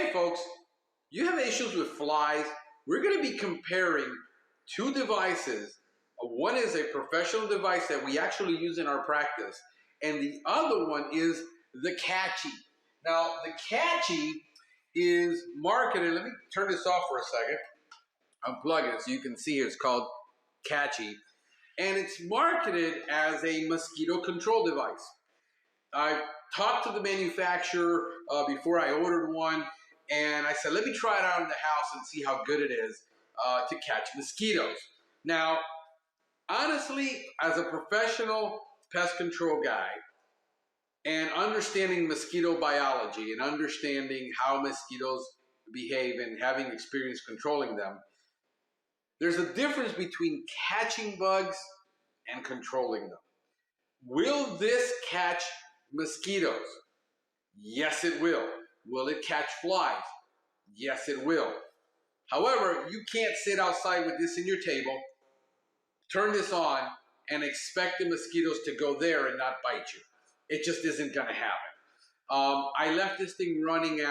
Hey folks, you have issues with flies? We're going to be comparing two devices. One is a professional device that we actually use in our practice, and the other one is the Katchy. Now, the Katchy is marketed, let me turn this off for a second, unplug it so you can see here, it's called Katchy, and it's marketed as a mosquito control device. I talked to the manufacturer before I ordered one, and I said, let me try it out in the house and see how good it is to catch mosquitoes. Now, honestly, as a professional pest control guy, and understanding mosquito biology and understanding how mosquitoes behave and having experience controlling them, there's a difference between catching bugs and controlling them. Will this catch mosquitoes? Yes, it will. Will it catch flies? Yes, it will. However, you can't sit outside with this in your table, turn this on, and expect the mosquitoes to go there and not bite you. It just isn't going to happen. I left this thing running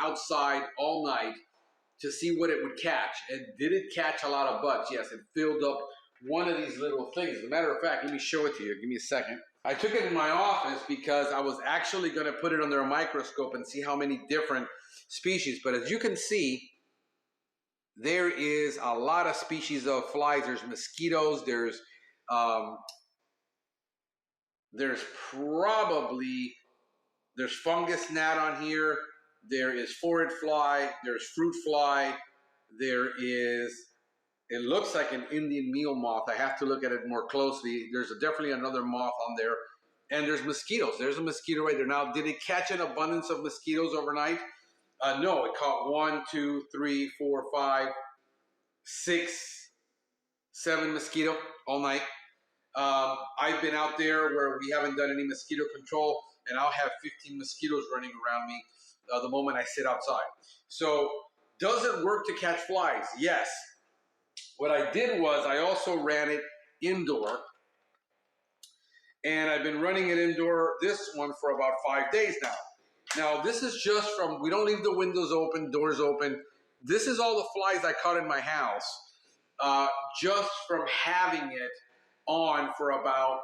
outside all night to see what it would catch. And did it catch a lot of bugs? Yes, it filled up one of these little things. As a matter of fact, let me show it to you. Give me a second. I took it in my office because I was actually going to put it under a microscope and see how many different species. But as you can see, there is a lot of species of flies. There's mosquitoes. There's fungus gnat on here. There is phorid fly. There's fruit fly. There is, it looks like an Indian meal moth. I have to look at it more closely. There's definitely another moth on there. And there's mosquitoes. There's a mosquito right there. Now, did it catch an abundance of mosquitoes overnight? No, it caught 1, 2, 3, 4, 5, 6, 7 mosquito all night. I've been out there where we haven't done any mosquito control, and I'll have 15 mosquitoes running around me the moment I sit outside. So, does it work to catch flies? Yes. What I did was I also ran it indoor, and I've been running it indoor, this one, for about 5 days now. Now, this is just from, we don't leave the windows open, doors open. This is all the flies I caught in my house just from having it on for about,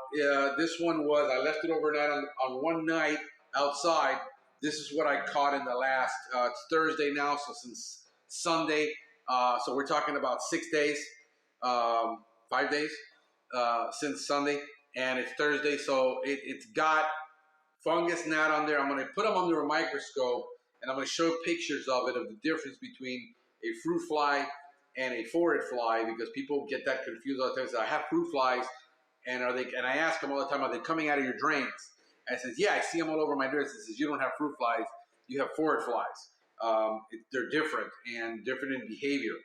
this one was, I left it overnight on one night outside. This is what I caught in the last, it's Thursday now, so since Sunday. So we're talking about 6 days, 5 days since Sunday, and it's Thursday, so it's got fungus gnat on there. I'm going to put them under a microscope, and I'm going to show pictures of it, of the difference between a fruit fly and a phorid fly, because people get that confused all the time. So I have fruit flies, and and I ask them all the time, are they coming out of your drains? And I says, yeah, I see them all over my drains. I says, you don't have fruit flies, you have phorid flies. They're different and different in behavior.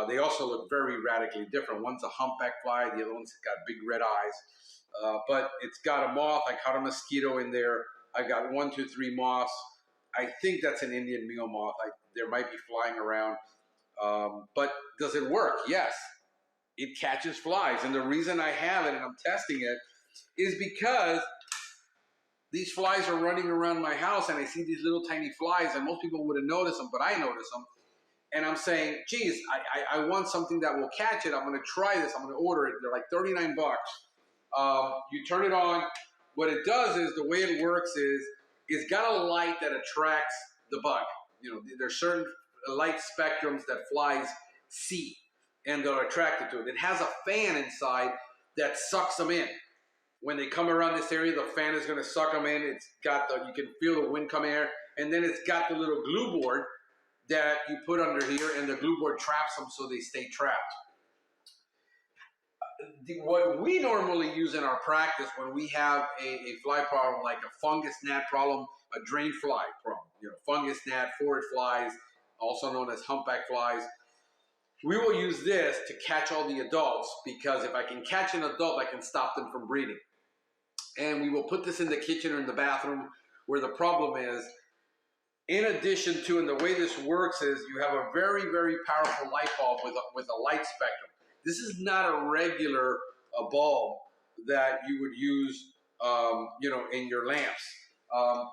They also look very radically different. One's a humpback fly, the other one's got big red eyes. But it's got a moth. I caught a mosquito in there. I got 1, 2, 3 moths. I think that's an Indian meal moth. There might be flying around. But does it work? Yes. It catches flies. And the reason I have it and I'm testing it is because these flies are running around my house and I see these little tiny flies, and most people wouldn't notice them, but I notice them. And I'm saying, geez, I want something that will catch it. I'm going to try this. I'm going to order it. They're like 39 bucks. You turn it on. What it does is, the way it works is, it's got a light that attracts the bug. You know, there's certain light spectrums that flies see, and they're attracted to it. It has a fan inside that sucks them in. When they come around this area, the fan is going to suck them in. It's got you can feel the wind come in, and then it's got the little glue board that you put under here, and the glue board traps them so they stay trapped. What we normally use in our practice when we have a fly problem, like a fungus gnat problem, a drain fly problem, fungus gnat, phorid flies, also known as humpback flies, we will use this to catch all the adults, because if I can catch an adult, I can stop them from breeding. And we will put this in the kitchen or in the bathroom, where the problem is, in addition to, and the way this works is, you have a very, very powerful light bulb with a light spectrum. This is not a regular bulb that you would use, in your lamps.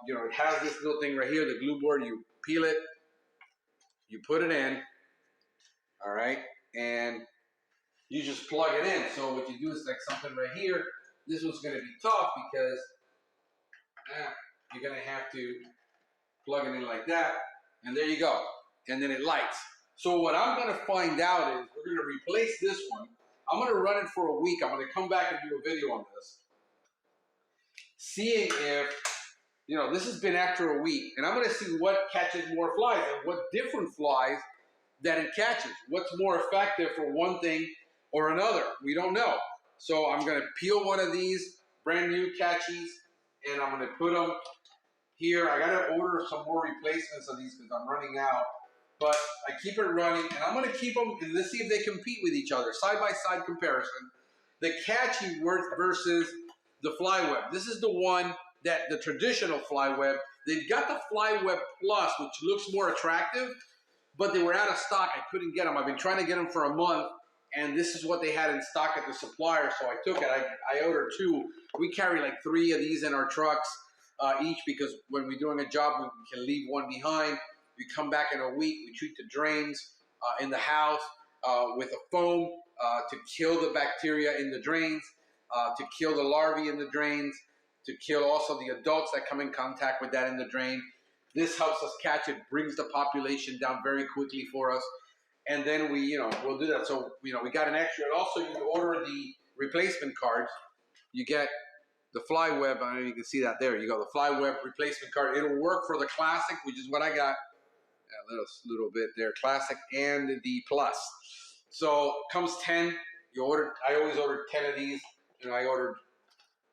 It has this little thing right here, the glue board. You peel it, you put it in, all right, and you just plug it in. So what you do is like something right here. This one's going to be tough because you're going to have to plug it in like that, and there you go. And then it lights. So what I'm going to find out is we're going to replace this one. I'm going to run it for a week. I'm going to come back and do a video on this, seeing if, you know, this has been after a week, and I'm going to see what catches more flies and what different flies that it catches. What's more effective for one thing or another? We don't know. So I'm going to peel one of these brand new Katchys, and I'm going to put them here. I got to order some more replacements of these because I'm running out. But I keep it running, and I'm going to keep them, and let's see if they compete with each other. Side-by-side comparison. The Katchy versus the Flyweb. This is the one that the traditional Flyweb. They've got the Flyweb Plus, which looks more attractive, but they were out of stock. I couldn't get them. I've been trying to get them for a month, and this is what they had in stock at the supplier, so I took it. I ordered 2. We carry like 3 of these in our trucks each, because when we're doing a job, we can leave one behind. We come back in a week. We treat the drains in the house with a foam to kill the bacteria in the drains, to kill the larvae in the drains, to kill also the adults that come in contact with that in the drain. This helps us catch it, brings the population down very quickly for us. And then we'll do that. So, we got an extra. Also, you can order the replacement cards. You get the Flyweb. I know you can see that there. You go, the Flyweb replacement card. It'll work for the Classic, which is what I got. A little bit there, Classic and the Plus. So comes 10. I always ordered 10 of these, and I ordered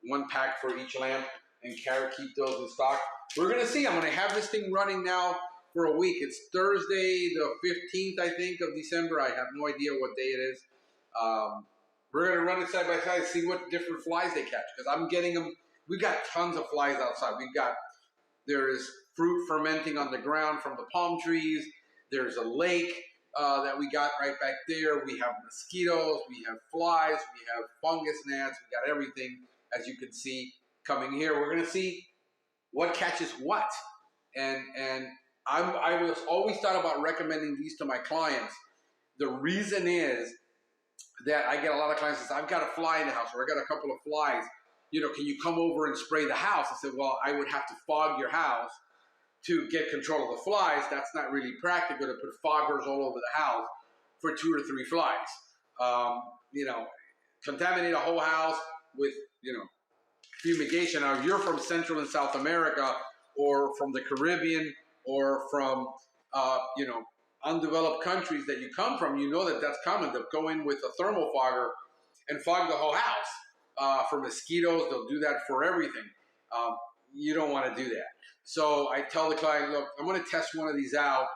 1 pack for each lamp and keep those in stock. We're gonna see. I'm gonna have this thing running now for a week. It's Thursday the 15th, I think, of December. I have no idea what day it is. We're gonna run it side by side, see what different flies they catch, because I'm getting them. We got tons of flies outside. There is fruit fermenting on the ground from the palm trees. There's a lake that we got right back there. We have mosquitoes, we have flies, we have fungus gnats, we got everything, as you can see, coming here. We're gonna see what catches what. And I was always thought about recommending these to my clients. The reason is that I get a lot of clients that say, I've got a fly in the house, or I got a couple of flies. Can you come over and spray the house? I said, well, I would have to fog your house to get control of the flies. That's not really practical to put foggers all over the house for 2 or 3 flies. Contaminate a whole house with, fumigation. Now, if you're from Central and South America, or from the Caribbean, or from, undeveloped countries that you come from, that's common. They'll go in with a thermal fogger and fog the whole house. For mosquitoes, they'll do that for everything. You don't want to do that. So I tell the client, look, I'm going to test one of these out,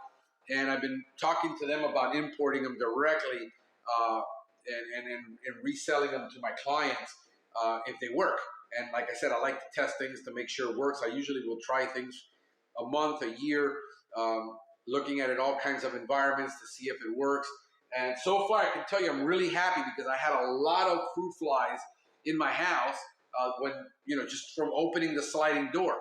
and I've been talking to them about importing them directly and reselling them to my clients if they work. And like I said, I like to test things to make sure it works. I usually will try things a month, a year, looking at it all kinds of environments to see if it works. And so far, I can tell you I'm really happy, because I had a lot of fruit flies in my house when, just from opening the sliding door.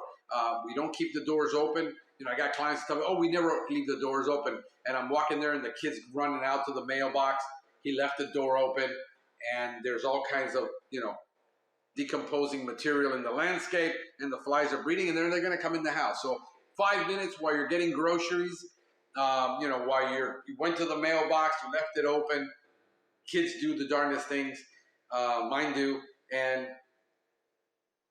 We don't keep the doors open. I got clients that tell me, oh, we never leave the doors open. And I'm walking there, and the kid's running out to the mailbox. He left the door open, and there's all kinds of, decomposing material in the landscape, and the flies are breeding, and then they're going to come in the house. So 5 minutes while you're getting groceries, while you went to the mailbox, you left it open. Kids do the darndest things. Mine do. And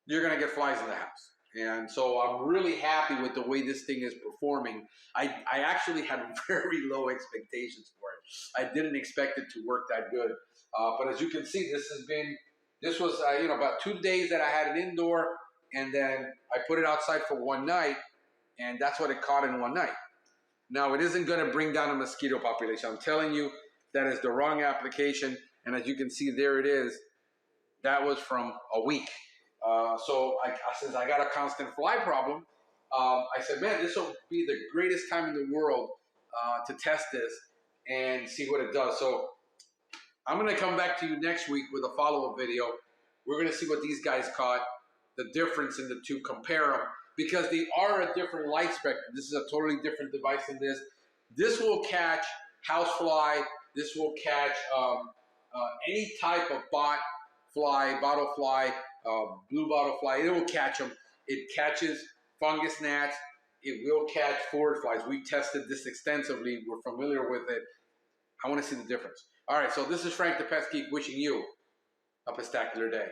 you're going to get flies in the house. And so I'm really happy with the way this thing is performing. I actually had very low expectations for it. I didn't expect it to work that good. But as you can see, this was about 2 days that I had it indoor, and then I put it outside for one night, and that's what it caught in one night. Now, it isn't going to bring down a mosquito population. I'm telling you, that is the wrong application. And as you can see, there it is. That was from a week. Since I got a constant fly problem, I said, man, this will be the greatest time in the world to test this and see what it does. So I'm going to come back to you next week with a follow-up video. We're going to see what these guys caught, the difference in the two, compare them, because they are a different light spectrum. This is a totally different device than this. This will catch housefly. This will catch any type of bottle fly, blue bottle fly. It will catch them. It catches fungus gnats. It will catch forage flies. We tested this extensively. We're familiar with it. I want to see the difference. All right, so this is Frank the Pest Geek wishing you a pestacular day.